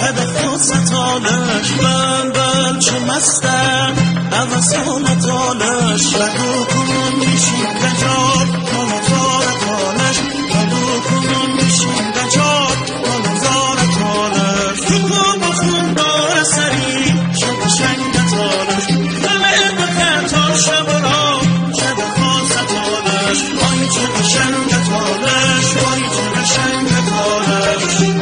شده خود ستالش بل چه مستم نوسان تالش لگو کنون میشیم دجار مانزار تالش لگو کنون میشیم دجار مانزار تالش تو با خوندار سری شده شنگ تالش دمه بخطار شب را شده خود ستالش وای چه شنگ تالش وای چه شنگ تالش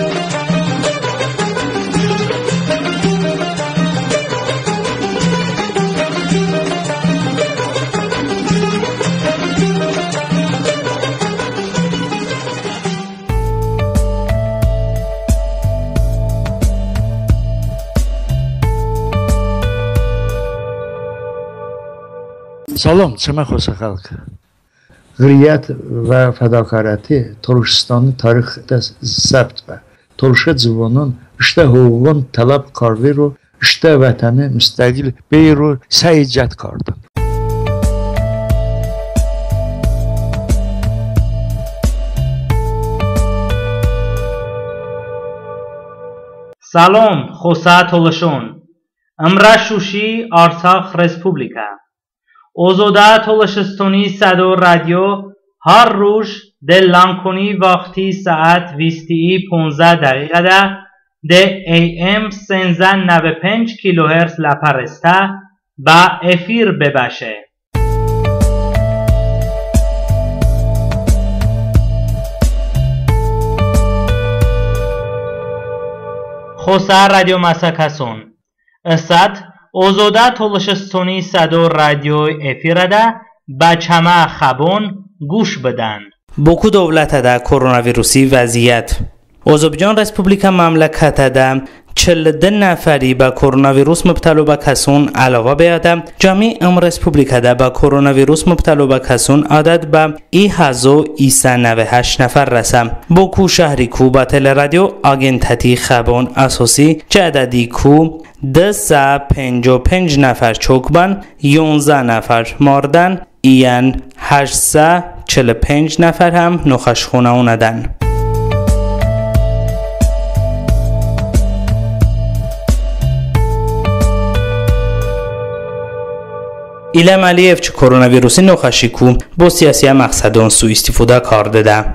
Salam, Çəmən Xosa xalqı. Qriyyət və fədakarəti Toruşistanın tarixdə səbt və Toruşa cıvonun işdə hüququn tələb karviru, işdə vətəni müstəqil beyru səyicət kardın. سلام خوسا تولشون امرا شوشی آرساخ رسپوبلیکا اوزودا تولشستونی صدو رادیو هر روز ده لانکونی وقتی ساعت 15 دقیقه ده AM 1395 کیلوهرتز لپرسته با افیر بباشه. خوسا رادیو مساکسون اسات اوزودا تولشستونی صدو رادیو افیرده با چما خبون گوش بدن. بوکو دولت ده کرونا ویروسی وضعیت آذربایجان رسپوبلیکا مملکت ده 42 نفری با کرونا ویروس مبتلا به کسون علاوه بیاده جمعی رسپوبلیکا ده با کرونا ویروس مبتلا به کسون عدد به 1098 نفر رسم. بوکو شهری کو با تل رادیو آگنتتی خبون اساسی چه عددی کو 255 نفر چوکبن 11 نفر ماردن این 845 نفر هم نخش خونه اوندن. ایلم علیف چه کرونا ویروسی نخشی کو با سیاسی مقصدان سو استفاده کرده.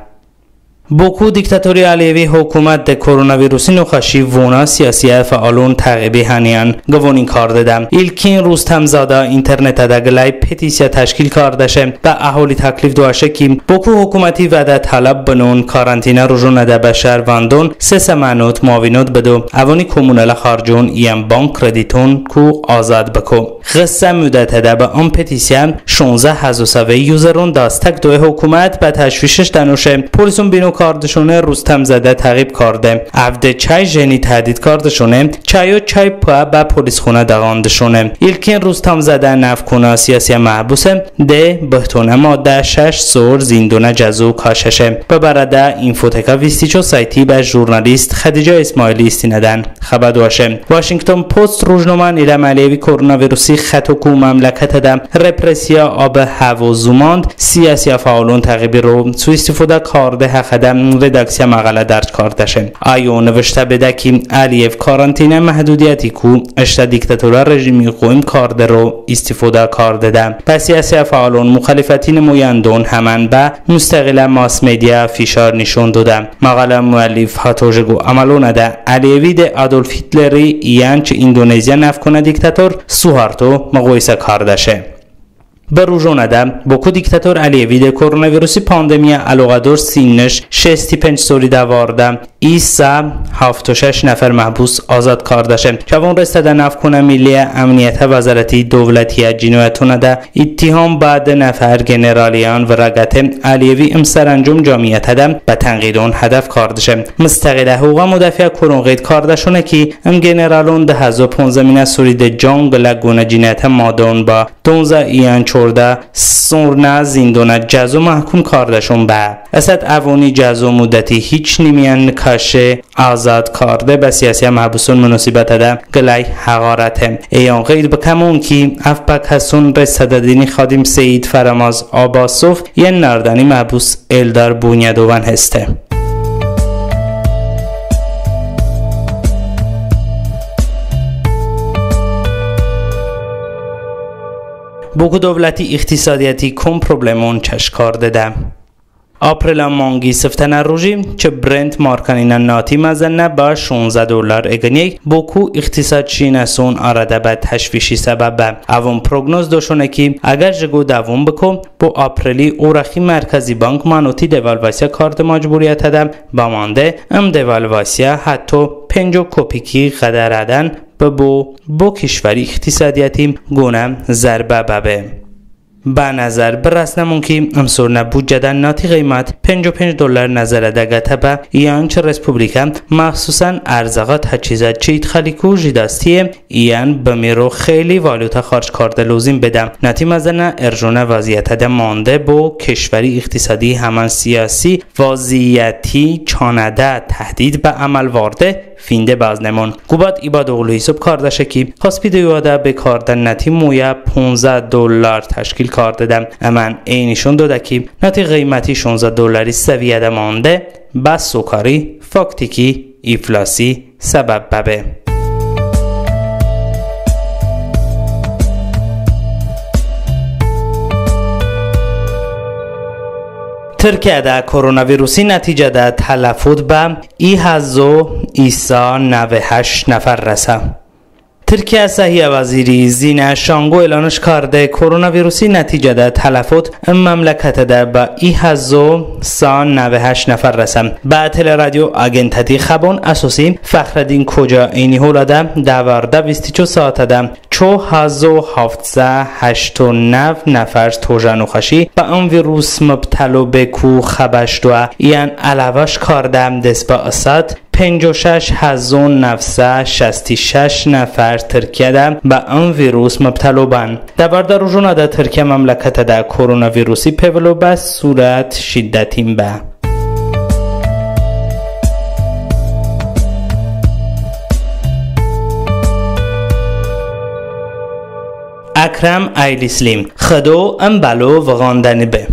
بوکو دیکتاتوری علیوی حکومت ده کرونا ویروسی نخشی وونا سیاسی فعالون تعقیبی هنیان گوونین کرده دم. ایلکین روستم زاده اینترنت ده گلای پتیسیا تشکیل کرده شه به اهالی تکلیف دواشه که بوکو حکومتی وعده طلب بنون کارانتینه رجوع نده به شهروندان سه معنوت معاونت بدو اوانی کمونال خارجون ایم بانک کردیتون کو آزاد بکو. قصه مدت ده به آن پتیسیا 16000 یوزرون داستک دو حکومت به تشویشش دنوشه پلیسون بینو کاردشونه روستم زده تعقیب کرده افده چای جنی تهدید کردشونه چای پا با پلیس خونه دغاندشونه ایلکین روستم زده نفکونا سیاسی محبوسه ده بهتونه ماده 6 سور زیندونه جزو کاششه ببرده اینفوتکا ویستیچو سایتی به ژورنالیست خدیجه اسماعیلی استیندن خبر دواشه واشنگتن پست روزنامه ایلم علیوی کرونا ویروسی خط کو مملکت ده رپرسیا آب هوا زوماند سیاسی فعالون تعقیبی رو سو استفاده کرده حق رداکسیا مقاله درج کرده شه. آیو نوشته بده که علیف کارانتینه محدودیتی کو اشتا دیکتاتور رژیمی قویم کرده رو استفاده کرده ده. پس سیاسی فعالون مخالفتی نمایندون همان به مستقل ماس مدیا فشار نشون داده. مقاله مؤلف هاتوژگو عملونه ده علیوی ده آدولف هیتلری یانچ اندونزیا نفکنه دیکتاتور سوهارتو مقایسه کرده شه. بروژونه ده بوکو دیکتاتور علیوی ده کرونا ویروسی پاندمی علاقه دار سینش 65 سوری دوارده ایسا 76 نفر محبوس آزاد کرده شه. جوان رسته نفکنه ملی امنیت وزارتی دولتی جنایتونه ده اتهام بعد نفر گنرالیان و رگت علیوی امسرانجام جامعیت ده به تنقیدون هدف کرده شه. مستقل حقوق مدافع کرونا قید کرده شونه که ام گنرالون ده 2015 مینه سوری ده جنگ لگونه جنایت مادون با 12 ایان چورده سورنا زندونه جزو محکوم کردشون به اسد اوانی جزو مدتی هیچ نمیان کشه آزاد کرده به سیاسی محبوسون مناسبت ده گلای حقارته ایان قید بکمون که افبک حسون رسددینی خادم سید فراماز آباسوف یه نردانی محبوس الدار بونیدوان هسته. بوکو دولتی اقتصادیتی کم پروبلمون چشکار داده. آپریل مانگی سفتن روزی چه برنت مارکانینا ناتی مزنه با $16 اگنیک بوکو اقتصادچی نسون آرده به تشویشی سبب اوون پروگنوز دوشونه که اگر جگو دوون بکن با آپریلی اورخی مرکزی بانک مانوتی دیوالواسیا کارت مجبوریت دم با مانده ام دیوالواسیا حتی 5 کپیکی قدردن با کشوری اقتصادیتی گونه ضربه ببه. به نظر برسنمون که امسور نبود جدن ناتی قیمت $55 نظر دگته به ایان چه رسپوبلیکا مخصوصا ارزاقات هچیزت چید خلیکو جیداستیه ایان بمیرو خیلی والوتا خارج کرده لوزیم بدم ناتی مزنه ارجونه وضعیت ده مانده با کشوری اقتصادی همان سیاسی وضعیتی چانده تهدید به عمل وارده فینده بازنمون گوبات ایباد اغلوی سب کاردشه که خاص بیدیواده به کاردن نتی مویا $15 تشکیل کارددم امان اینشون دوده که نتی قیمتی $16 سویه ده مانده بس سوکاری فاکتیکی ایفلاسی سبب ببه. ترکیه در کرونا ویروسی نتیجه در تلفات به 98 نفر رسه. ترکیه صحیح وزیری زینه شانگو اعلانش کرده کرونا ویروسی نتیجه در تلفات مملکت در به 98 نفر رسم. به تل رادیو آگنتتی خبان اساسی فخردین کجا اینی هولاده دوارده 24 ساعت ده 4789 نفر توجه خشی به اون ویروس مبتلا به کو خبش دو یعنی علاوهش کردم دست به اسد 56966 نفر ترکیه ده به اون ویروس مبتلا بند. دوارده روزونه ده ترکیه مملکت ده کرونا ویروسی پولو به صورت شدتیم به. اکرم ایلیسلیم خدو ام بلو وغاندنی به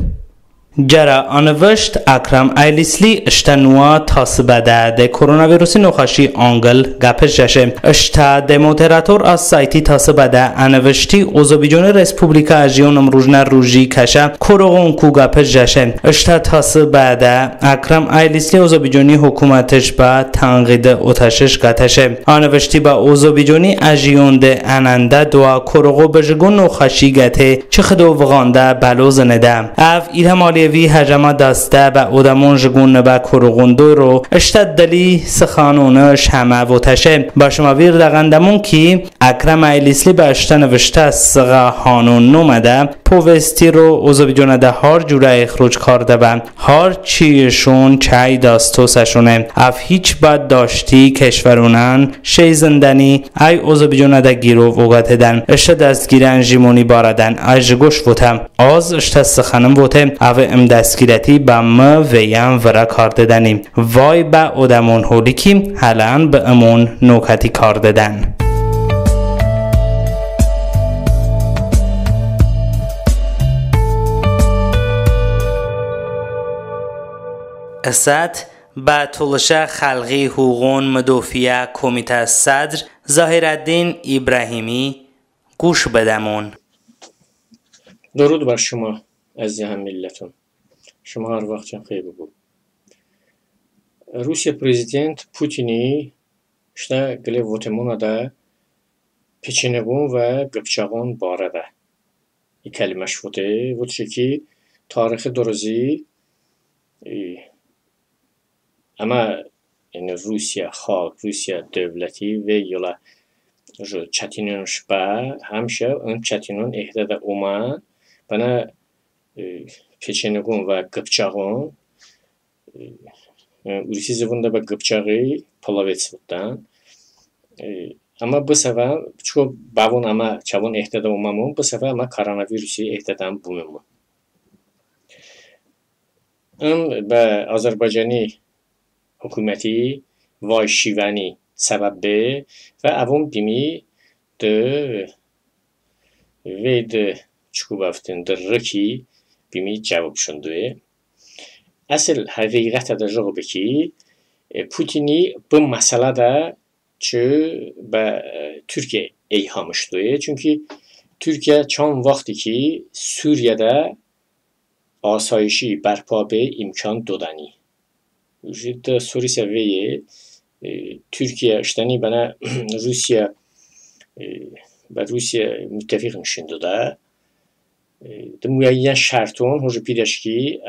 جرا آنوشت اکرم ایلیسلی اشتنوا تاسبده ده کرونا ویروسی نخاشی آنگل گپش جشه اشتا ده مودراتور از سایتی تاسبده انوشتی اوزوبیجون رسپوبلیکا اجیون امروجنه روژی کشه کروغون کو گپش جشه اشتا تاسبده اکرم ایلیسلی اوزوبیجونی حکومتش با تنقید اتشش گتشه آنوشتی با اوزوبیجونی اجیون ده اننده دوا کروغو بجگون نخاشی گته چه خدو وغانده بلو زنده اف ایلمالی وی هجمه دسته به اودمون جگون به کروغوندو رو اشتد دلی سخانونش همه و تشه با شما ویر دقندمون که اکرم ایلیسلی به اشته نوشته سغا هانون نومده پوستی رو اوزوبیجونه ده هار جوره اخروج کرده بند هار چیشون چای داستوسشونه اف هیچ بد داشتی کشورونن شی زندنی ای اوزوبیجونه ده گیرو وگاته دن اشته دستگیرن جیمونی باردن ای جگوش بوتم آز اشته سخنم بوتم او ام دستگیرتی با ما ویم ورا کار دادنیم وای با اودمون هولی کیم حالا به امون نوکتی کار دادن. اسد با طولش خلقی حقوقون مدافع کمیته صدر ظاهرالدین ابراهیمی گوش بدمون. درود بر شما از هم ملتون. شما هر وقت خیلی بود. روسیه پرزیدنت پوتینی işte gele votemuna da peçenegun ve gıpçağın barada. İkelimeş vote. Vote ki tarihi dorozi ama yani Rusya halk, Rusya devleti ve yola çetinmiş ba hemşe ön çetinin ehdada oman bana peçenegun ve gıpçağın Rusiya zıvında ve gıpçağı palavetsvuttan ama bu sefer çok bavun ama çavun ehdada omamun bu sefer ama koronavirüsü ehdadan bumumun. Ve Azerbaycan'ı hükümeti vay şivani sebebi ve avun bimi de ve de çubuğaftin de raki bimi cevap şunduye. Asıl hakikat da jawab ki Putin'i bu meselede çı be Türkiye eyhamıştı. Çünkü Türkiye çan vaxtı ki Suriye'de asayişi berpa be imkan dodani. Ciddi soru seviye Türkiye işteni bana Rusya ve Rusya müttefik nişinde da de müeyyen şartın hoca pideşki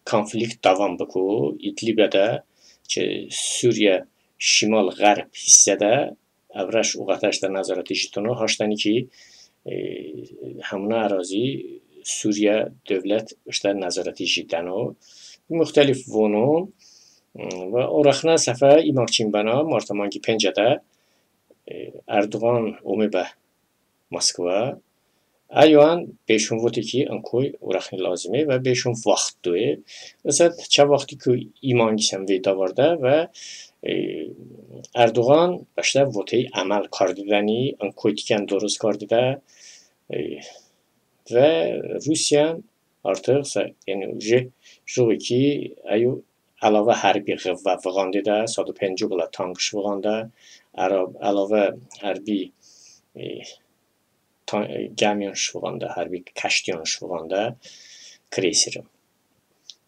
konflikt devam bako İdlib'de Suriye şimal garb hissede avraş uğataşta nazarati jitonu haştani ki hamna arazi Suriye devlet işte nazarati jitano muhtelif vonun ve oraxna sefe imakçin bana martamanki pencede Erdoğan omibe Moskva ayuan beşun voti ki ankoy oraxni lazime ve beşun vaxt doye mesela çe vakti ki iman gisem ve davarda ve Erdoğan başta voti amel kardidani ankoy diken doğrusu kardida ve Rusya artık yani jogi ki ayu alava harbi gıvva vğandı da 150 gula tankış vğanda alava harbi gemyon şvğanda harbi kaştiyon şvğanda kreyserim.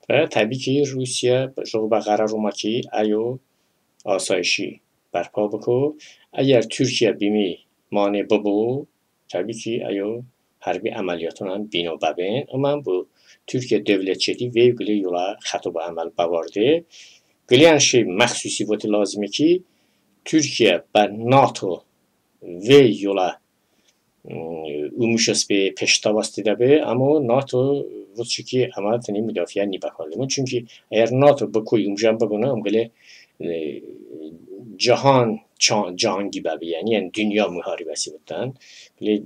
Ve tabii ki Rusya jogi qarar olma ki ayu asayişi berpa bako. Eğer Türkiye bimi mani babu tabii ki ayu harbi ameliyatından bino babin ama bu Türkiye devletçiliği ve ilgili yola xatoba amel bavardı. Giliyan şey məxsusi voti lazımı ki Türkiye ve NATO ve yola umuşas be peştavasti de be ama NATO votçu ki ama tani müdafiye ni bakalım. Çünkü eğer NATO bakoy umjan bagona amgale cahan gibi abi yani dünya muharebesi vottan. Bile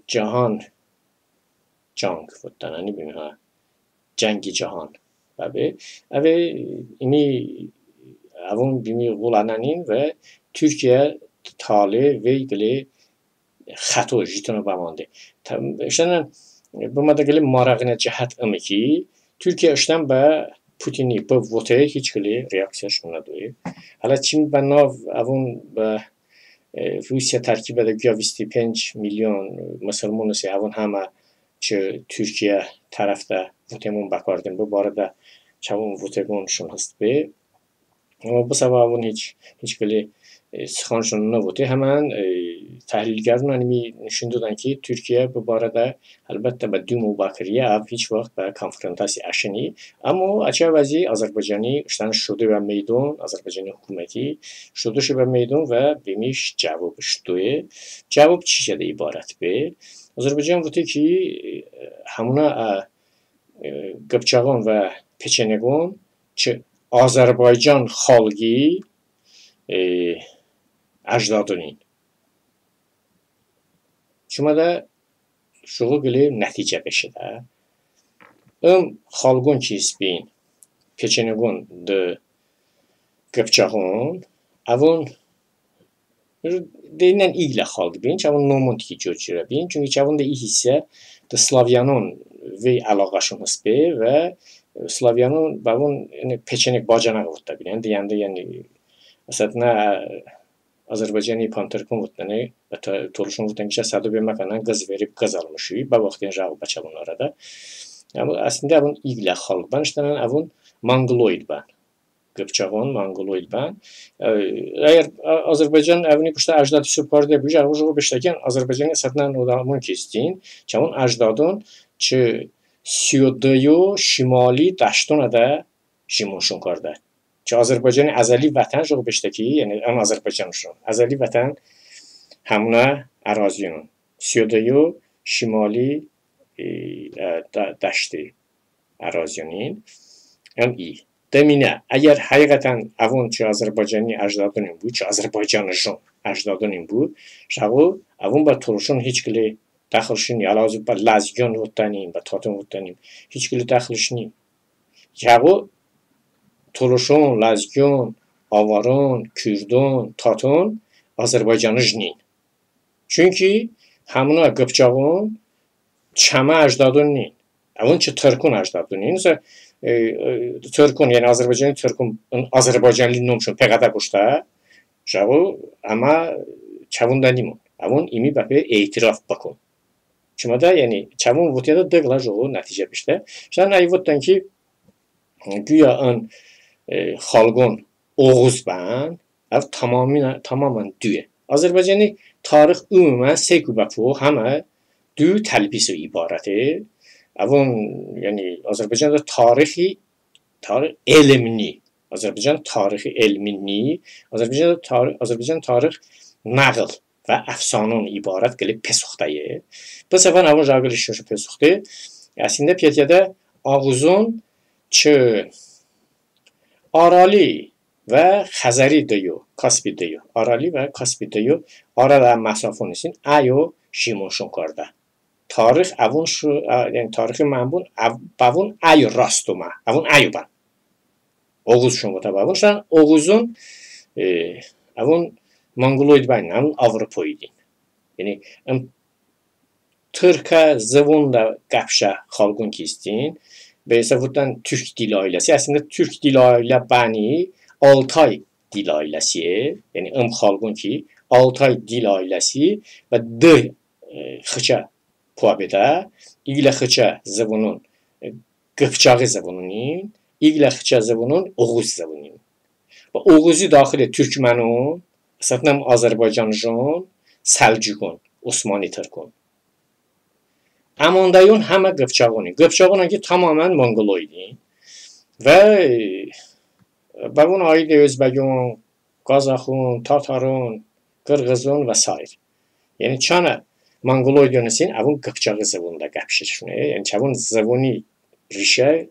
cahan jang vottan hani bilmiyorum ha. Cengi cahan. Abi ini avun bimi gulananin ve Türkiye tali ve ilgili xato jitonu bamandı. İşte bu madde marağına cihat ama ki Türkiye işten be Putin'i bu votaya hiç kili reaksiyon şunladı. Hala şimdi ben avun be Rusya terkibe de güya 25 milyon Müslüman ise avun hama çı Türkiye tarafta votemun bakardım. Bu arada çavun votemun şun hast be. Ama bu sabah avun hiç kili sıxanşun ne vote hemen tahlilgarın animi düşündüden ki Türkiye bu arada elbette be dümu bakiriye av hiç vakit be konfrontasi aşini ama açığa vazi Azerbaycan'ı işten şudu ve meydun Azerbaycan'ı hükümeti şudu ve meydun ve bemiş cevap iştuye cevap çişede ibaret be Azerbaycan vote ki hamuna Qıpçağın ve Peçenegon çı Azerbaycan xalqi ecdadının. Şuma da şuğu gili netice beşide. Xalqın ki isbin Peçenegon de Qıpçağın avun deyilən iğlə xalqı bin, çavun nomont ki göçürə bin. Çünki çavun da iyi hissə de Slavyanın ve əlaqaşın hısbi ve Slavyanın bavun Peçenek bacanağı vurda bilən. Deyəndə yəni Aslında Azerbaycan'ı panterkun vurtlanı, toruşun vurtlanı ki sadı bir mekanan gaz verip gaz almışı. Bu vaxtın jağı başalın arada. Ama aslında avun iğlə xalq ban, işte avun Mongoloid ban. Qıpçağın Mongoloid ban. Eğer Azerbaycan avuni kuşta ecdadı süparda bu jağı joğu beştəkin Azerbaycan'ı satnan odamın kestin. Çavun ecdadın çı Siyodaya şimali daştona da jimonşun karda. Ki Azerbaycan'ın azali vətən joğu beştəki, yani an Azerbaycan'ın azali vətən hamuna araziyonun. Siyodaya şimali daştı araziyonun. Hem iyi. Demine, eğer hakikaten avun ki Azerbaycan'ı ecdadının bu, ki Azerbaycan'ın ecdadının bu, şağı avun ba turuşun hiç kili daxilşin, yalazı ba lazgiyon vuttanıyım, ba tatın vuttanıyım, hiç kili daxilşiniyim. Şağı turuşun, lazgiyon, avarın, kürdün, tatın Azerbaycan'ın. Çünkü hamuna Qıpçağın çama ecdadının, avun ki Türk'ün ecdadının, Türk'ün yani Azerbaycan'ın Azerbaycanlı nomşun pek ada kuşta, şağı ama çavunda limon. Avun imi bapı itiraf bakın. Çünkü da yani çabun votiyada dağlar o netice işte. Sen ay vottan ki güya an xalqın Oğuz ben ev tamamen düye. Azərbaycanı tarix ümumən sekubapı həmə dü təlbisi ibarəti. Avun yani Azərbaycanda tarix elmini, Azərbaycan tarixi elmini, Azərbaycan tarix nağıl və əfsanın ibarət qılıb pesuxdayı. Bu səfər avun rəqəli şəşə pesuxdu. Əslində Petyədə Ağuzun ki Arali ve Xəzəri deyo, Kaspi deyo. Arali ve Kaspi deyo. Arada məsafon için ayo şimonşun karda. Tarix avun şu yani tarixi mənbun avun ayo rastoma. Avun ayo ban. Oğuz şun vota avun. Şan Oğuzun avun Mongoloid ban, avun Avropoidin. Yani Türkə zıvun da qəpşə xalqın kistin. Beysə buradan Türk dil ailəsi. Əslində Türk dil ailə bəni Altay dil ailəsi. Yəni xalqın ki Altay dil ailəsi və D xıça puabədə İglə xıça zıvunun Qıpçağı zıvunun İglə xıça zıvunun Oğuz zıvunun. Və Oğuzu daxili Türkmenun əsasən Azərbaycanın Səlcuqun, Osmanlı Türkün. Amandayın həmə Qıpçağını. Qıpçağının ki tamamen Mongoloidin. Və bunun aid Özbəkun, Qazaxun, Tatarın, Qırğızın və s. Yəni çana Mongoloidin için avun Qıpçağı zıvunda qəpşir. Yəni çavun zıvuni rişə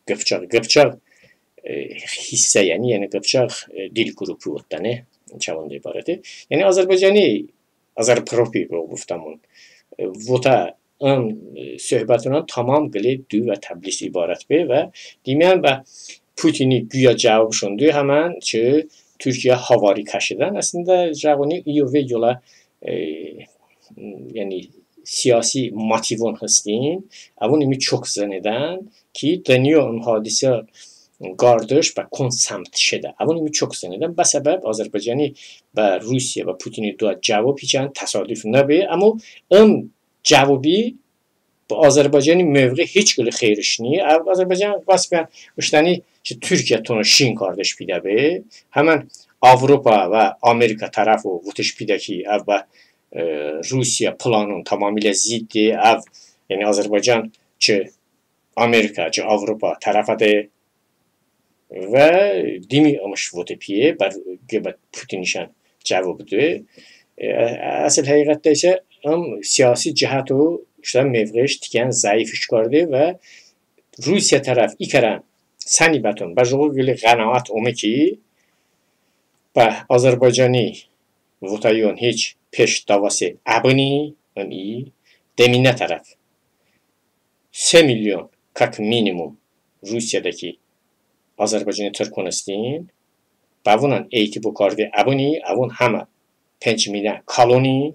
Qıpçağı. Qıpçaq hissə yəni Qıpçaq dil qrupu otdanı çavun ibarəti. Yəni Azərbaycanı Azərpropi qoftamın vota söhbətindən tamam qılı dü və təbliğ ibarət be və deməyən və Putini güya cavab şundu həmən ki Türkiyə havari kəşidən əslində cavabını iyo və yola yəni siyasi motivon hıstin avun imi çok zanneden ki deniyor hadisə qardaş və konsemt şedə avun imi çok zanneden bu səbəb Azərbaycanı və Rusiya və Putini dua cavab için təsadüf nəbi amma cevabı bu Azərbaycanın mövqe hiç gülü xeyrişini. Azərbaycan basbən işləni ki Türkiyə tonu Şin kardeş pidəbi. Hemen Avropa və Amerika tarafı vutuş pide ki ev və Rusiya planının tamamıyla ziddi ev yani Azərbaycan ki Amerika ki Avropa tarafıdır və demi amış vutupiye bar gebət Putinişən cevabıdır. Asıl həqiqətdə isə siyasi cihat o işte mevqeş tiken zayıf çıkardı ve Rusya taraf ikeren seni beton bajoğu gibi qanaat omu ki ve Azerbaycan'ı votayon hiç peş davası abini iyi demine taraf 3 milyon kak minimum Rusya'daki Azerbaycan'ı Türkmenistan bavunan eğiti bu kardı abini avun hama 5 milyon koloni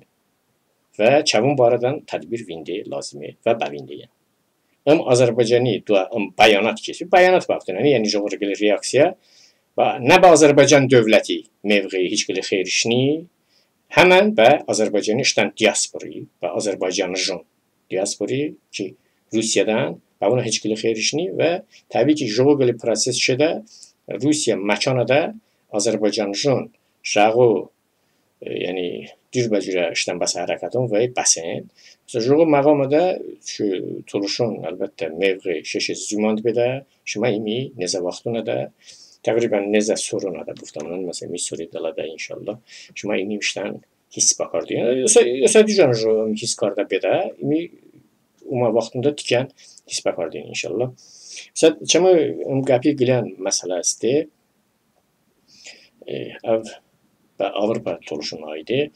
ve çavun bu aradan tedbir vindi lazımı ve bavindi. Azerbaycan'ı dua bayanat kesi bayanat baktın yani coğrafik reaksiya ve ne bu Azerbaycan devleti mevqeyi hiç bile xeyrişni hemen ve Azerbaycan'ı işten diasporayı ve Azerbaycan'ın diasporayı ki Rusya'dan ve buna hiç bile xeyrişni ve tabii ki coğrafik proses şede Rusya mekanada Azerbaycan'ın şağı yani dürbəcürə işdən bəs hərəkatın və bəsin. Sonra məqamda şu turuşun əlbəttə mevqi şeşi zümand bedə, şuma imi nezə vaxtına da təqribən nezə soruna da buftamının məsələn Missouri-də da inşallah şuma imi işdən his bakardı. Yoxsa düzən his qarda bedə, imi uma vaxtında tikən his bakardı inşallah. Məsələn, çəmə qəpi qilən məsələsidir. Ve Avrupa toluşuna aidi.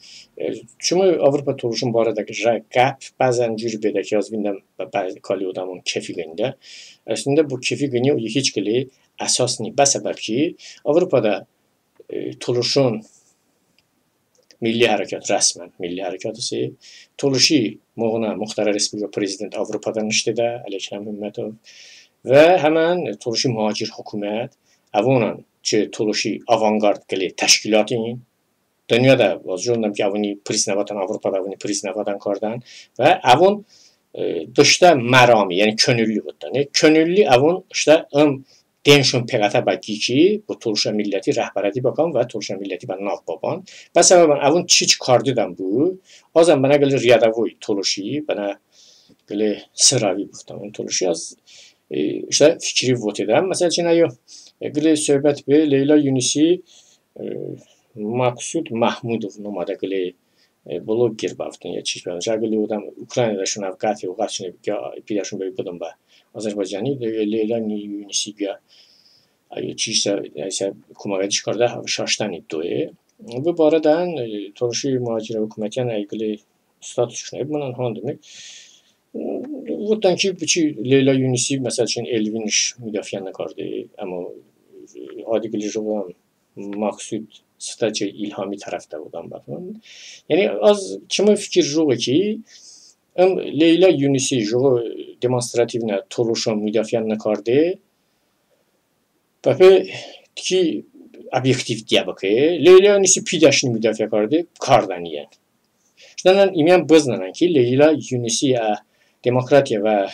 Çünkü Avrupa toluşun bu aradaki gap bazen cürbedeki az binden bazı kali odamın kefiginde. Aslında bu kefigini hiç gili esasını bu sebep ki Avrupa'da toluşun milli harekat resmen milli harekatı toluşu muğuna Muxtara Respublika Prezident Avrupa'dan işte de Aleyküm Hümmetov ve hemen toluşu muhacir hükümet avunan ki toluşu avantgard gili teşkilatın dünyada vazgeçildim ki avuni prisnavatan Avrupa'da avuni prisnavatan kardan ve avun dışta merami yani könüllü buttan. Könüllü avun işte denşun pegata baki ki bu Turşa milleti rehberiyeti bakan ve Turşa milleti ben nav baban. Ben sebeben avun çiç kardıdan bu. O zaman bana gelir riyadavuy Turşi bana gelir sıravi buttan. Turşi az işte fikri vot eden. Mesela cinayo gelir söhbet be Leyla Yunisi Maksud Mahmudov nomada gelir blogger baftın ya çişmen. Jagli odam Ukraynada şuna avgati o gaçını pidaşın böyle budum ba. Azerbaycan'ı Leyla Yunisiga çişse ise kumagadi çıkardı şaştan iddiayı. Bu aradan Turşi muhacir hükümetiyle ilgili statüsüne bunun handemek. Vottan ki Leyla Yunisi mesela için Elviniş müdafiyanı kardı ama adigili jovan Maksud Stace ilhami tarafta odan bakın. Yani az kimi fikir joğu ki Leyla Yunisi joğu demonstrativne Turşa müdafiyanı kardı. Pape ki objektif diye bakıyor. Leyla Yunisi pidaşını müdafiya kardı kardan yani. İşte imyan bızlanan ki Leyla Yunisi demokratiya ve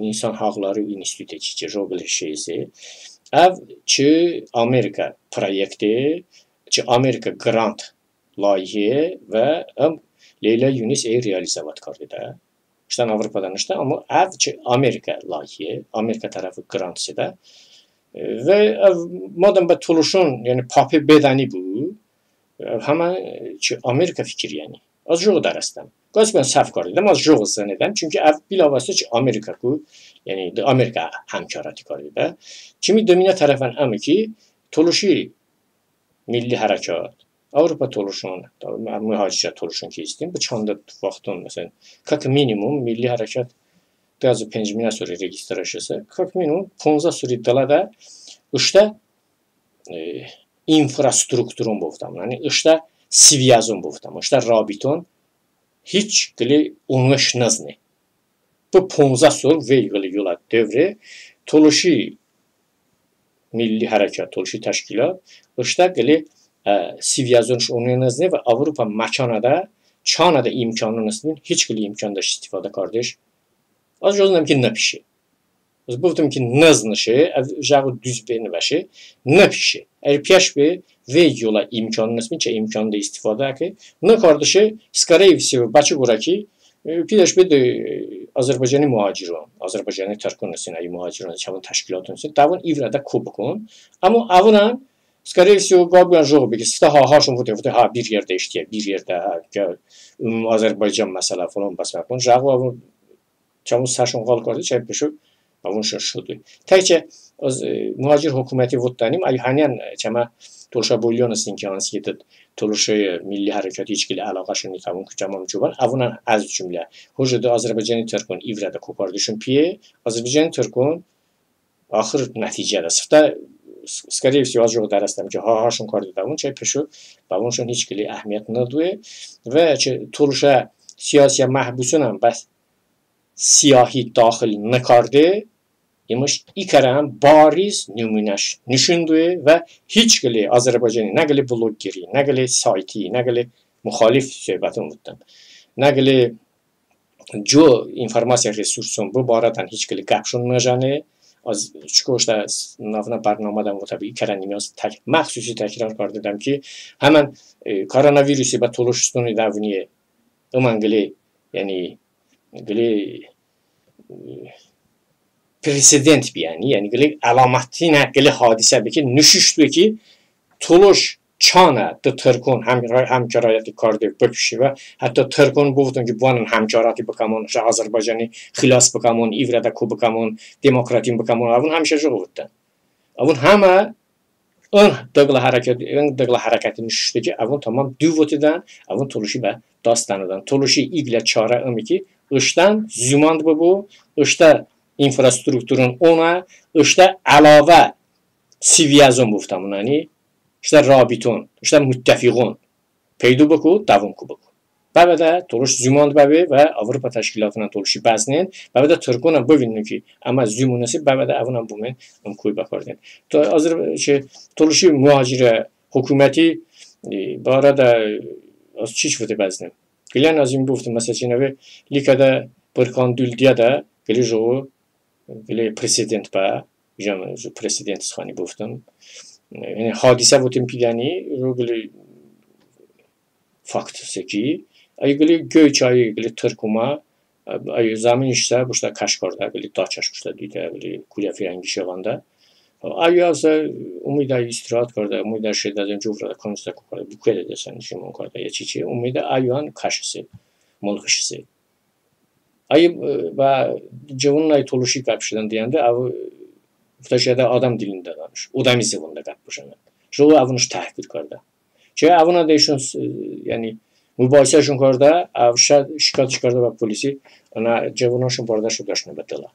insan hakları institutu çiçe joğu şeysi. Ev çi Amerika proyekti, çi Amerika grant layihı ve Leyla Yunisi realizavat kardı da. İşte Avrupa'dan işte ama ev çi Amerika layihı, Amerika tarafı grantsı da. Ve madem be Turşun yani papi bedeni bu, hemen çi Amerika fikir yani. Az joğu darastam. Gaz ben saf kardım, az joğu zannedem. Çünkü ev bilavasıta çi Amerika ku, yani Amerika hamkarati kardı da. Kimi domine tarafan ama ki Turşi milli harekat, Avrupa Turşun, muhacir Turşun ki istim. Bu çanda vaxtın mesela, как minimum milli harekat gazı 5 mina sonra registrasyası, как minimum 15 sonra dalada işte infrastrukturun buftam. Yani işte siviyazun buftam. İşte rabiton hiç gili unveş nazni. Bu 15 sonra veygili yola devre Turşi milli harekat, Turşi teşkilat işte gili siviyazunş onun nazni ve Avrupa makanada çanada imkanı nasıl hiç gili imkanda istifade kardeş. Az jozunam ki napişi. Az buftum ki naznışı, jağı düz beni başı napişi. Piyaş be ve yola imkanı nasıl çe imkanda istifade ki ne kardeşi skarevsi başı buraki piyaş be de Azerbaycan'ı muhacirun, Azerbaycan'ı Türk'ün sinayı muhacirun çavun teşkilatın sin. Davun ivrada kubukun. Ama avunan skarevsi gabgan joğu be ki sta haşun fotoğrafı ha bir yerde işte bir yerde ha Azerbaycan mesela falan basmakon. Jağı çamur saçın kal kardı çay peşu avun şaşırdı. Təkcə muhacir hökuməti votdanim ay hanyan çama Turşa bolyonasın ki ansiyetet Turşa milli harekatı içkili alaqaşını tavun kucamam çuban avuna az cümle. Hojada Azərbaycanı Türkün ivrada kopardışın piye Azərbaycanı Türkün axır nəticədə sıfta скорее всего az joğu darastam ki haşın kardı tavun çay peşu tavun şun içkili əhmiyyət naduye ve Turşa siyasiya mahbusunam bas siyahi dahil nakardı, imiş ikaran bariz nümuneş nüşündü ve hiç geli Azerbaycan'ı ne geli bloggeri, ne geli sayti, ne geli muhalif söhbəti unuttum. Ne geli co informasiya resursun bu baradan hiç geli qəpşunmajanı, az çünkü işte navına barnamadan o tabii ikaran nimiz məxsusi təkrar kardıdım ki, hemen koronavirüsü ve Turşistonu davniye aman geli yani gili president bir yani gili alamatine gili hadise bir ki nüşüştü ki Turş çana da Türk'ün hamkarayeti kardı böpüşü ve hatta Türk'ün buvdun ki buanın hamkarati bakamon Azerbaycan'ı xilas bakamon ivrada ku bakamon demokratin bakamon avun hemşe joğuttan avun hama ön dağla hareketi nüşüştü ki avun tamam düvotiden avun Turşi ve dastanıdan Turşi igle çara ömü ki İşten zümand bu, işte infrastrukturun ona, işte alava siviyazon buftamın hani, işte rabiton, işte müttefiqon, peydu baku, davun kubaku. Babada Turş zümand babi ve Avrupa teşkilatına Turşi baznen, babada Türk'ün bu vinnu ki, ama zümunası babada avunan bu men kuy bakardın. Turşi muhacire hükümeti bu arada az çiş vıdı bezdim. Gelen az im buftum mesela çinevi likada Bırkan diye de geli joğu geli president ba jam president sıhani buftum. Yani hadise vutum pigani jo geli fakt seki ay geli göy çayı geli Türkuma ay zamin işte burada Kaşgar'da geli Daçaşkuş'ta diye geli Kulya Firengi şevanda ay yazda umida istirahat karda umida şeyden cufrada konuşta karda bu kadar desen şimdi karda ya çiçeği umida ayuan kaşısı molğışısı ay va cevunlay toluşi kapşıdan diyende av flaşada adam dilinde danış odamı sevunda kapmışana jo avunuz tahkir karda çe avuna değişin yani mübahisə şun karda avşa şikayet çıkardı ve polisi ana cevunuşun barda şu daşına betala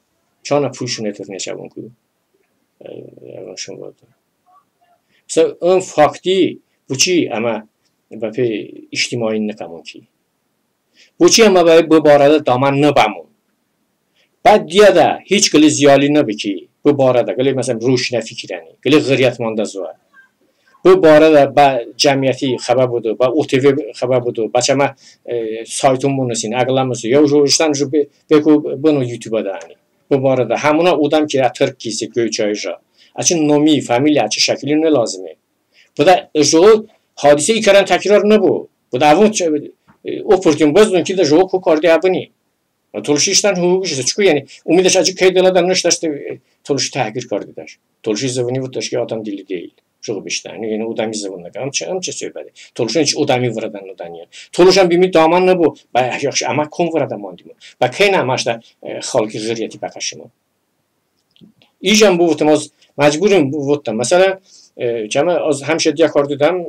çana pulşun eterine çabun ku şun vardı mesela ön fakti bu çi ama ve içtimai ne kamun ki bu çi ama bu barada daman ne bamun بعد دیگه ده هیچ کلی زیالی نبکی bu barada gele mesela روشن fikirani gele gıryatmanda zuwa bu barada ba cemiyeti haber budu ba OTV haber budu başama saytım bunu sin aglaması ya juristen jube beku bunu YouTube'da hani bu barada hamuna odam ki Türkiye'si göçayja açın nomi familya açı şekli ne lazım bu da jo hadise ikaran tekrar ne bu da avun oportun bozdun ki de jo ko kardı yapını Toluşishtan hukuki çünkü yani umideş acı kaydelerden nişte toluş tahkir kardılar. Toluşi zavani bu taşki adam dili değil. Çok bişten yani odamı zavanla amça söyledi. Toluşun hiç odamı varadan odan ya. Toluşan bir daman ne bu? Ba yaxşı ama kon varadan mandim. Ba kayna amaçta halkı gıriyeti bakaşımı. İjam bu vutmaz mecburum bu vuttam. Mesela cama az hemşe diye kardıdan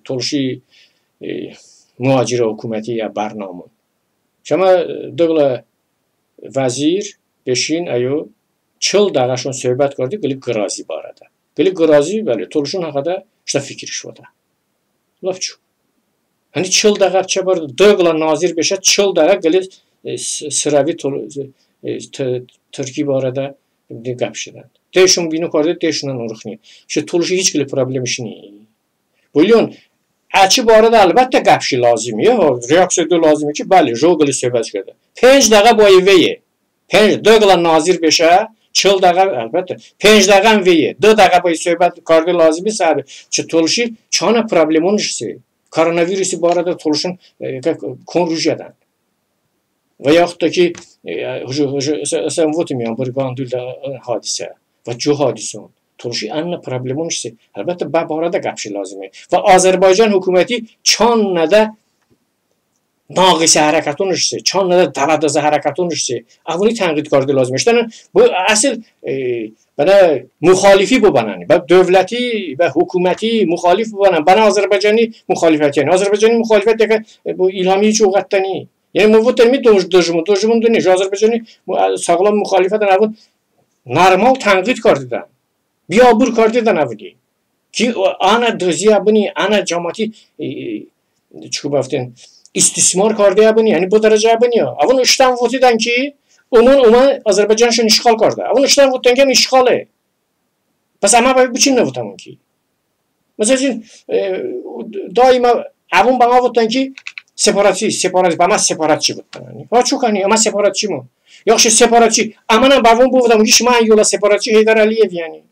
toluşi muhacir hükümeti ya barnamı. Şama dağla vazir beşin ayo çıl dağaşın söhbət kardı gili qırazi barada. Gili qırazi böyle toluşun hakkında işte fikir şuada. Lafçu. Hani çıl dağa çabardı dağla nazir beşe çıl dağa gili sıravi Türkiye barada gapşıdan. Değişim bini kardı değişinden uğruqni. İşte toluşu hiç gili problem işini. Biliyorsun Açı bu arada elbette kapşı lazım ya. Reaksiyon lazım ki bali jogli söhbət کرده. 5 dəqiqə bu eveyi. 5 dağla nazir beşə, çıl dağa elbette. 5 dəqiqə veyi. 4 dəqiqə bu söhbət kardı lazım sabe. Çı toluşu çana problemon işsi. Koronavirüsü bu arada toluşun konrujadan. Və yaxud da ki sen votmuyan bir qandildə hadisə. Və co hadisə. Toluşi anne problemon işsi. Elbette bu arada kapşı lazım. Ve Azerbaycan hükümeti çanada naqisi harekatın işsi. Çanada davadaza harekatın işsi. Avuni tenqid kardı lazım. İşte bu asıl bana muhalifi bu bana. Bu devleti ve hükümeti muhalif bu bana. Bana Azerbaycan'ı muhalifet yani. Azerbaycan'ı muhalifet de bu ilhami hiç uğrattani. Yani bu terimi dojumun dönüş. Azerbaycan'ı sağlam muhalifetten avun normal tenqid kardıdan. Biabur kardıdan avdi. Ki ana dözüya buni, ana cemaati çıkıp haften istismar kardıya buni. Yani bu derece buni ya. Avun işten votidan ki Uma Azerbaycan şun işgal kardı. Avun işten votidan ki işgalı. Bas ama bu çin ne votamın ki. Mesela daima avun bana votidan ki separatist. Bana separatçı votidan. Ha çok hani ama separatçı mı? Yaxşı separatçı. Ama bavun bu votamın ki şman yola separatçı Heydar Aliyev yani.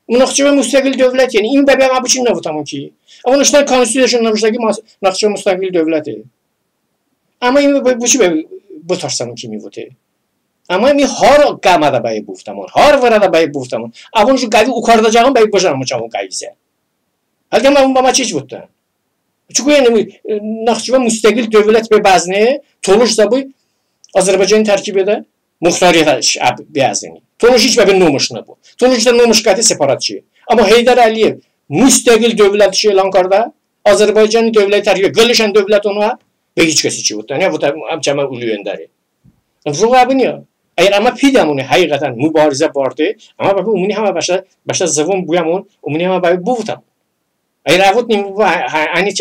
Naxçıvan müstakil devlet yani. İn bəbə bu çin nə votamın ki. Ama işte konstitusyon namışdaki Naxçıvan müstakil devleti. Ama bu çi bu tarsamın kimi vote. Ama mi har qamada bəy bu votamın. Har varada bəy bu votamın. Avun şu qavi ukardacağım bəy boşanma çağın qayısə. Halbuki mən bama çiç votda. Çünki yani Naxçıvan müstakil devlet ve bazne toluşsa bu Azerbaycan tərkibində muxtariyet beyazını. Toluş hiç bir nomışna bu. Toluş'ta nomuş katı separatçı. Ama Heydar Aliyev müstakil devlet şey Lankar'da Azerbaycan'ın devlet tarihi gelişen devlet ona ve hiç kesi çıktı. Ne bu da amcama uluyor enderi. Ruha biniyor. Eğer ama pidamını hakikaten mübarize vardı ama bak umuni ama başta zavun buyamon umuni ama bak bu vutam. Eğer avut ni bu hani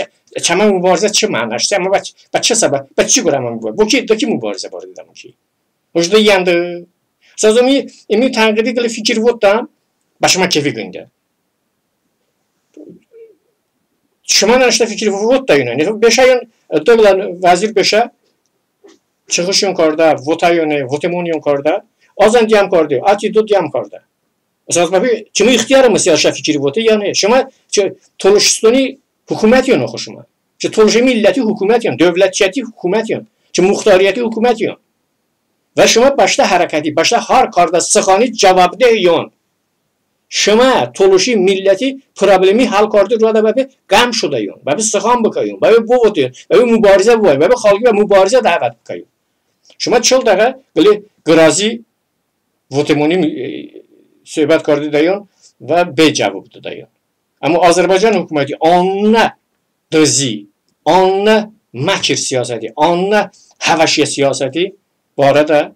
çama mübarize çıkmamıştı ama bak sabah bak çıkıramam bu. Bu ki mübarize vardı da ki. Hoşda yandı. Sözümü emi tanqidi qilib fikir votdam başıma kefi gündə. Şuma işte fikri vot da yine. Beşayın dövlen vazir beşe çıkış yon karda, vota yone, votemon yon karda. Azan diyam karda, ati do diyam karda. Esas babi kimi ihtiyarı mı siyasi fikri votu yani. Şuma toluşistoni hükümet yon hoşuma. Ki toluşu milleti hükümet yon, devletçiyeti hükümet yon. Ki muhtariyeti hükümet yon. Ve şuma başta hareketi, başta har karda sıkani cevabı yon. Şuma toluşu milleti problemi hal kardı roda babi gam şuda yon. Babi sıkan bakayon, babi bu votu yon, babi mübarize bu babi halkı ve mübarize davet bakayon. Şuma çıl daga böyle grazi votemoni söhbət kardı dayon ve B cevabı dayon. Ama Azerbaycan hükümeti anla dözi, anla makir siyaseti, anla havaşiye siyaseti bu arada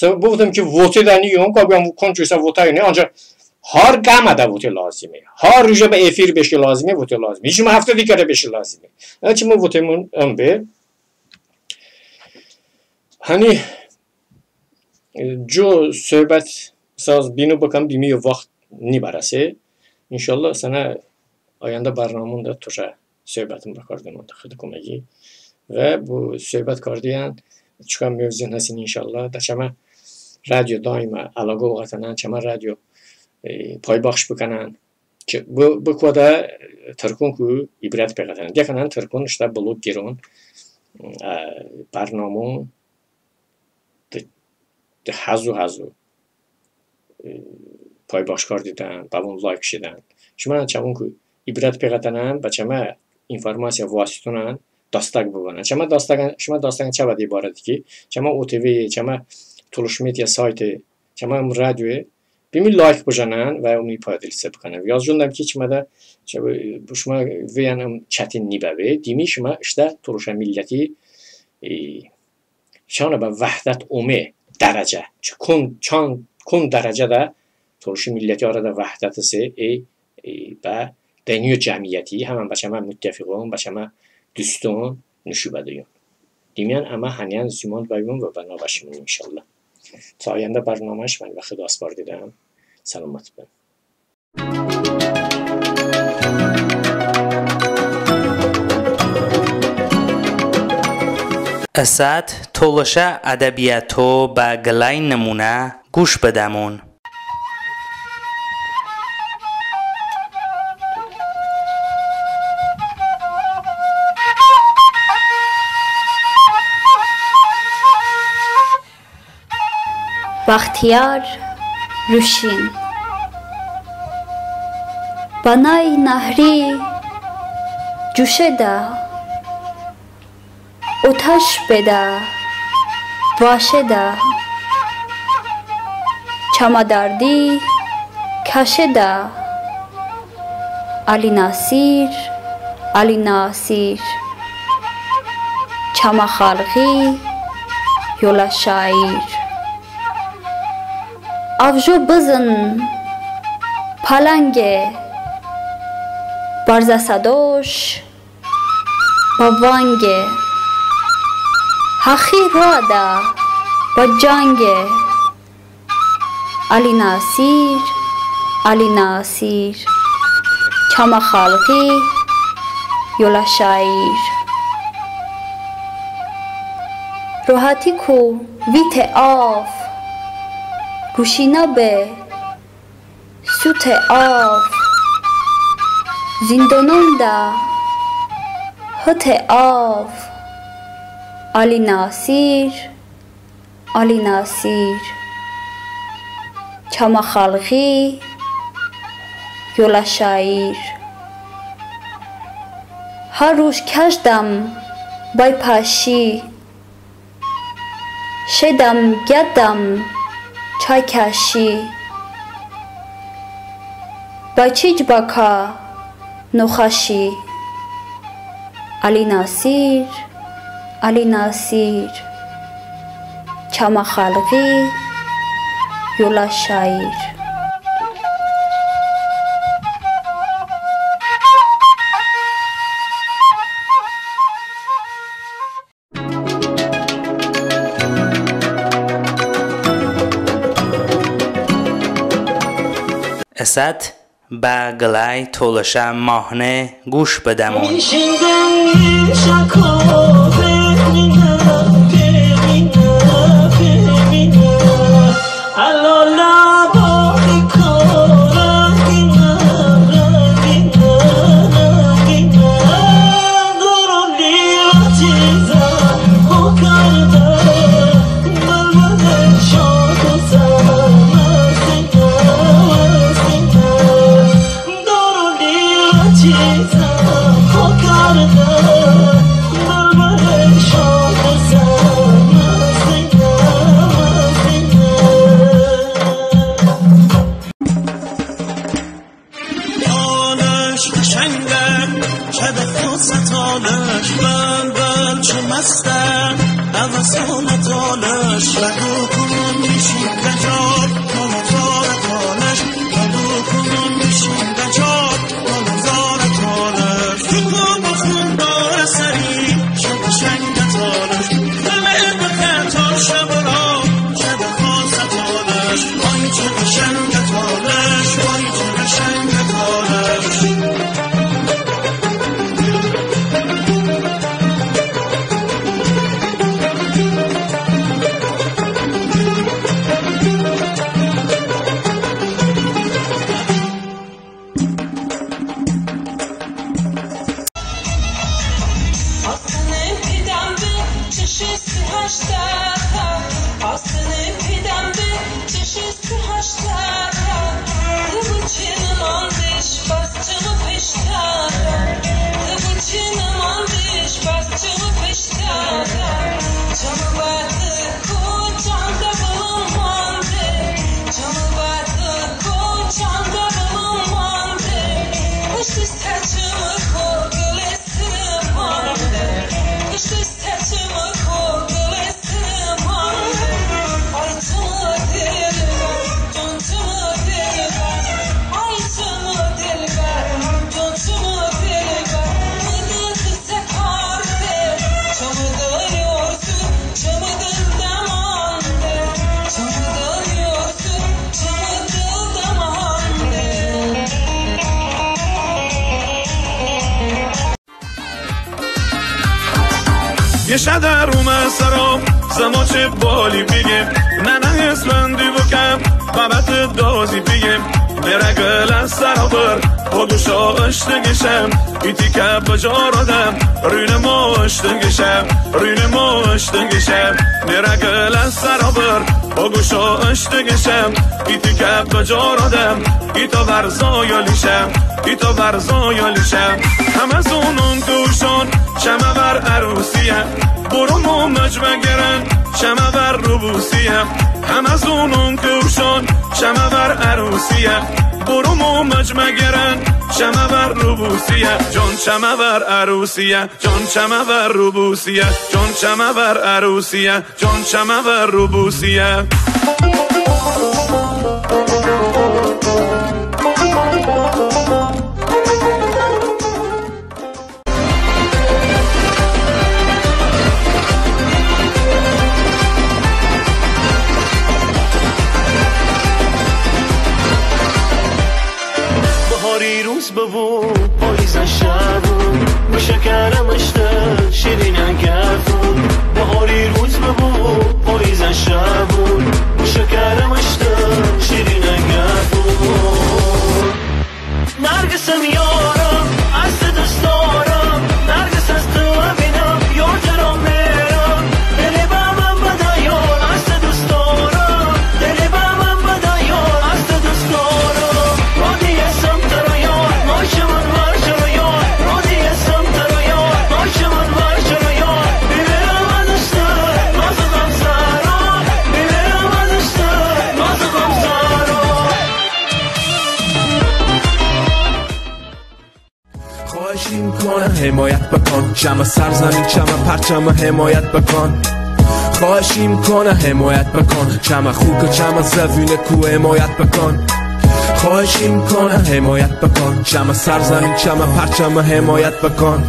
bu votum ki votu da niyon, kabyan konçuysa votayını ancak har gamada votu lazimi, har rüce be efir beşi lazimi votu lazimi, hiç mi hafta dikare beşi lazimi. Açımı votumun önbe hani jo söhbət saz binu bakan bimiyor vaxt ni barası. İnşallah sana ayanda barnamında tuşa söhbətim bakardım onda xıdı komegi. Ve bu söhbət kardiyan çıkan mevzun hasin inşallah da çama radyo daima alaqa oğatanan, çama radyo paybaxş bakanan. Bu koda Türkün ku ibret pekatanan. Dekanan Türkün işte blog giron barnamun de hazu paybaxş kardidan, babun like şidan. Şuma çavun ku ibret pekatanan, baçama informasiya vasitunan dastak bugana. Çama dastakın çabad ibaret ki, çama OTV, çama Tuluş Medya sayti, çama radyo, bimi like bujanan ve onu paylaşıp bakanan. Yazıcındam ki çmada, bu şuma veyanım çetin nibevi, dimi şuma işte Tuluşa milleti şana ba vahdet ume derece. Kun derecede Tuluşa milleti arada vahdet ise ve deniyor cemiyeti hemen başama müttefikon, başama düstun nüşübe diyor. Dimiyan ama haniyan züman bayun ve bana başımın inşallah. Sayende barnamaş ben ve xıdas var dedem. Selamat ben. اسد تولشه ادبیاتو با گلای نمونه گوش بدمون. بختیار روشین بنای نهری جوشه ده اتش بده باشه ده چمدردی کشه ده علی ناصیر چم خلقی یولا شاعر avjo bızın palenge barzasadosh bavange hakhir rada bajange Ali Nasir çama khalqi yola şair rohati ku vite af Kuşina be, süte av, zindanında, hıte av, Ali Nasir, çama khalqi, yola şair. Har roz kajdam, bay paşi, şedam gaddam, çay kaşi Baçic baka noxaşi Ali Nasir çama khalqi yola şair اسد به گلای تولشه ماهنه گوش بدمون. یه شدر اومد سرام زماچه بالی بگم نه اسمندی بکم بابت دازی بگم برگل از سرابر خودشا اشتگشم ایتی که بجارادم روی ما اشتگشم برگل از سرابر خودشا اشتگشم ایتی که بجارادم ایتا ورزایالیشم همه زونون دوشان شمه بر عروسیم برو مومج بگرن شمه بر روبوسیم همه زونون دوشان شمه بر عروسیم برو مومج مگرن شمه بر روبوسیه جان شمه بر عروسیه جان شمه بر روبوسیه جان شمه بر عروسیه جان شمه بر روبوسیه روز ببو پاییز شبون با شکرم اشته شیرین گرفون بهاری روز ببو پاییز شبون با شکرم اشته شیرین گرفون نرگسم یارم از دست دارم نرگس از تو بینم یار جرام میرم دلی با من بده یار از دست دارم دلی با من بده یار از دست دارم رادی اسم حمایت بکن شمع سرزمین شمع پرچم حمایت بکن خواهش میکنه حمایت بکن شمع خوک شمع زوین کو حمایت بکن خواهش میکنه حمایت بکن شمع سرزمین شمع پرچم حمایت بکن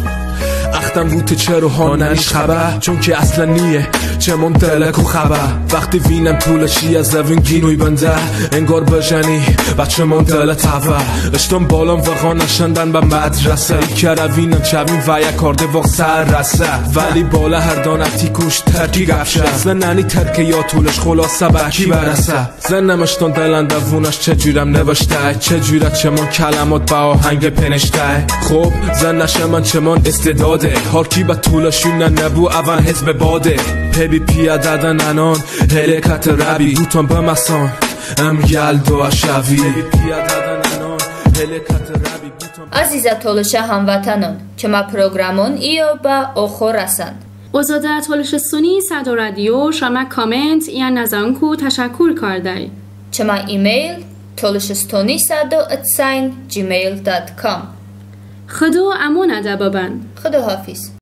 وقتم بوته چرا ها ننیش خبر چون که اصلا نیه چمون دلکو خبر وقتی وینم طولشی از زوین گینوی بنده انگار بجنی بچه من دل تاور اشتم بالام وقا نشندن به مدرسه کروینم چوین و یک کارده واق سر رسه ولی بالا هر دانتی کش ترکی گفشه زنانی ترکه یا طولش خلاصه بکی برسه زن نمشتان دلنده وونش چجورم نوشته چجوره چمان کلمات با آهنگ پنشته خب زن نشه من چمان استعداده هارکی به طولشون نبو اول حزب باده پی پیاده دنانان هلیکت ربی دوتان بمسان ام یلدو اشوی Aziza Toluşa hamvatanın, çama programın iyo ba oxo rasan. ازاده تولشستونی صدا رادیو شما کامنت یا نظران کو تشکر کردی. چما ایمیل toluşistoni@gmail.com. خدا امان ادبابن. خدا حافظ.